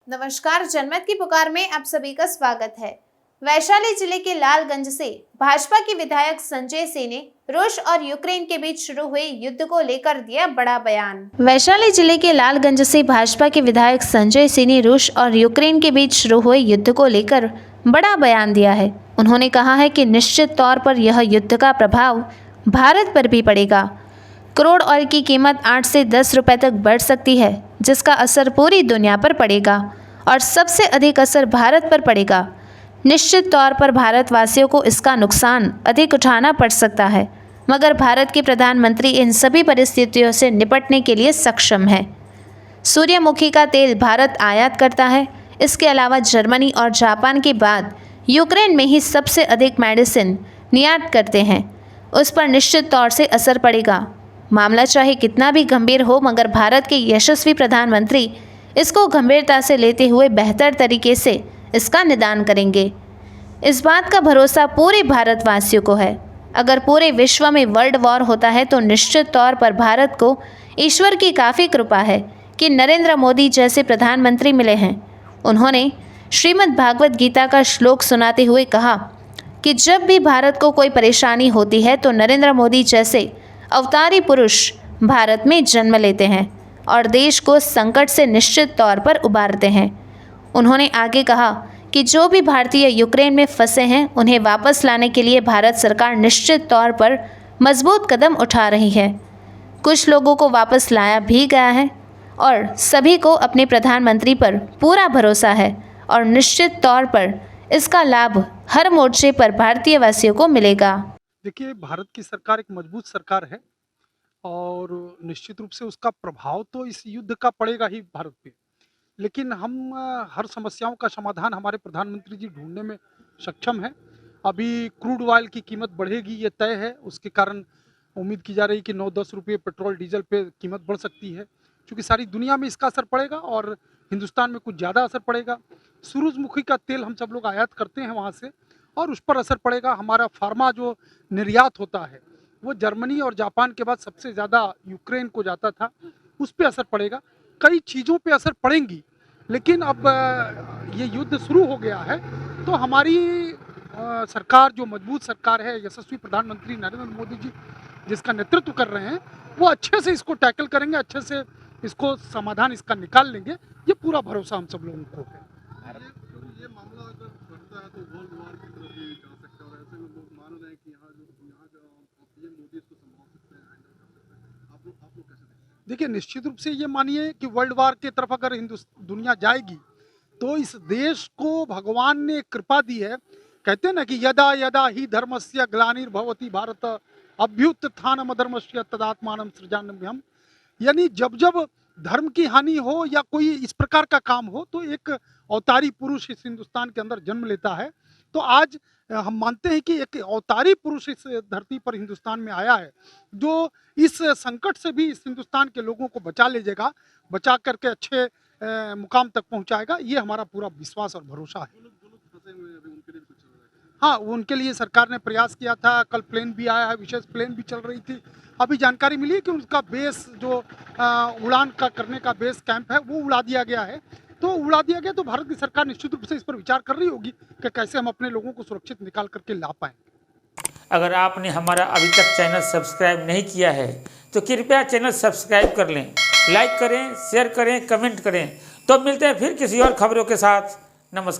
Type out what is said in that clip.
नमस्कार, जनमत की पुकार में आप सभी का स्वागत है। वैशाली जिले के लालगंज से भाजपा के विधायक संजय सिंह ने रूस और यूक्रेन के बीच शुरू हुए युद्ध को लेकर दिया बड़ा बयान। वैशाली जिले के लालगंज से भाजपा के विधायक संजय सिंह ने रूस और यूक्रेन के बीच शुरू हुए युद्ध को लेकर बड़ा बयान दिया है। उन्होंने कहा है कि निश्चित तौर पर यह युद्ध का प्रभाव भारत पर भी पड़ेगा। क्रूड ऑयल की कीमत 8 से 10 रुपए तक बढ़ सकती है, जिसका असर पूरी दुनिया पर पड़ेगा और सबसे अधिक असर भारत पर पड़ेगा। निश्चित तौर पर भारतवासियों को इसका नुकसान अधिक उठाना पड़ सकता है, मगर भारत के प्रधानमंत्री इन सभी परिस्थितियों से निपटने के लिए सक्षम है। सूर्यमुखी का तेल भारत आयात करता है। इसके अलावा जर्मनी और जापान के बाद यूक्रेन में ही सबसे अधिक मेडिसिन निर्यात करते हैं। उस पर निश्चित तौर से असर पड़ेगा। मामला चाहे कितना भी गंभीर हो, मगर भारत के यशस्वी प्रधानमंत्री इसको गंभीरता से लेते हुए बेहतर तरीके से इसका निदान करेंगे। इस बात का भरोसा पूरे भारतवासियों को है। अगर पूरे विश्व में वर्ल्ड वॉर होता है तो निश्चित तौर पर भारत को ईश्वर की काफ़ी कृपा है कि नरेंद्र मोदी जैसे प्रधानमंत्री मिले हैं। उन्होंने श्रीमद् भागवत गीता का श्लोक सुनाते हुए कहा कि जब भी भारत को कोई परेशानी होती है तो नरेंद्र मोदी जैसे अवतारी पुरुष भारत में जन्म लेते हैं और देश को संकट से निश्चित तौर पर उबारते हैं। उन्होंने आगे कहा कि जो भी भारतीय यूक्रेन में फंसे हैं उन्हें वापस लाने के लिए भारत सरकार निश्चित तौर पर मजबूत कदम उठा रही है। कुछ लोगों को वापस लाया भी गया है और सभी को अपने प्रधानमंत्री पर पूरा भरोसा है और निश्चित तौर पर इसका लाभ हर मोर्चे पर भारतीय वासियों को मिलेगा। देखिए, भारत की सरकार एक मजबूत सरकार है और निश्चित रूप से उसका प्रभाव तो इस युद्ध का पड़ेगा ही भारत पे। लेकिन हम हर समस्याओं का समाधान हमारे प्रधानमंत्री जी ढूंढने में सक्षम हैं। अभी क्रूड ऑयल की कीमत बढ़ेगी, ये तय है। उसके कारण उम्मीद की जा रही है कि 9-10 रुपये पेट्रोल डीजल पे कीमत बढ़ सकती है, क्योंकि सारी दुनिया में इसका असर पड़ेगा और हिंदुस्तान में कुछ ज़्यादा असर पड़ेगा। सूरजमुखी का तेल हम सब लोग आयात करते हैं वहाँ से और उस पर असर पड़ेगा। हमारा फार्मा जो निर्यात होता है वो जर्मनी और जापान के बाद सबसे ज़्यादा यूक्रेन को जाता था, उस पर असर पड़ेगा। कई चीज़ों पे असर पड़ेंगी, लेकिन अब ये युद्ध शुरू हो गया है तो हमारी सरकार जो मजबूत सरकार है, यशस्वी प्रधानमंत्री नरेंद्र मोदी जी जिसका नेतृत्व कर रहे हैं, वो अच्छे से इसको टैकल करेंगे, अच्छे से इसको समाधान इसका निकाल लेंगे। ये पूरा भरोसा हम सब लोगों को है। ये मामला अगर बढ़ता है तो वर्ल्ड वॉर की तरफ भी जा सकता है और ऐसे में लोग मान रहे हैं कि यहाँ जो पीएम मोदी इसको संभाल सकते हैं, हैंडल कर सकते हैं। आप लोग कैसे देखते हैं? देखिए, निश्चित रूप से ये मानिए कि वर्ल्ड वॉर की तरफ अगर दुनिया जाएगी तो इस देश को भगवान ने कृपा दी है। कहते हैं ना कि यदा यदा ही धर्मस्य ग्लानिर्भवति भारत अभ्युत्थानम अधर्मस्य तदात्मानं सृजाम्यहम्। यानी जब जब धर्म की हानि हो या कोई इस प्रकार का काम हो तो एक अवतारी पुरुष इस हिंदुस्तान के अंदर जन्म लेता है। तो आज हम मानते हैं कि एक अवतारी पुरुष इस धरती पर हिंदुस्तान में आया है, जो इस संकट से भी इस हिंदुस्तान के लोगों को बचा ले जाएगा, बचा करके अच्छे मुकाम तक पहुंचाएगा। ये हमारा पूरा विश्वास और भरोसा है। जो लोग फंसे हुए हैं अभी उनके लिए भी कुछ चल रहा है? हाँ, उनके लिए सरकार ने प्रयास किया था। कल प्लेन भी आया है, विशेष प्लेन भी चल रही थी। अभी जानकारी मिली है कि उनका बेस जो उड़ान का करने का बेस कैंप है वो उड़ा दिया गया है। तो उड़ा दिया गया तो भारत की सरकार निश्चित रूप से इस पर विचार कर रही होगी कि कैसे हम अपने लोगों को सुरक्षित निकाल करके ला पाएँ। अगर आपने हमारा अभी तक चैनल सब्सक्राइब नहीं किया है तो कृपया चैनल सब्सक्राइब कर लें, लाइक करें, शेयर करें, कमेंट करें। तो मिलते हैं फिर किसी और खबरों के साथ। नमस्कार।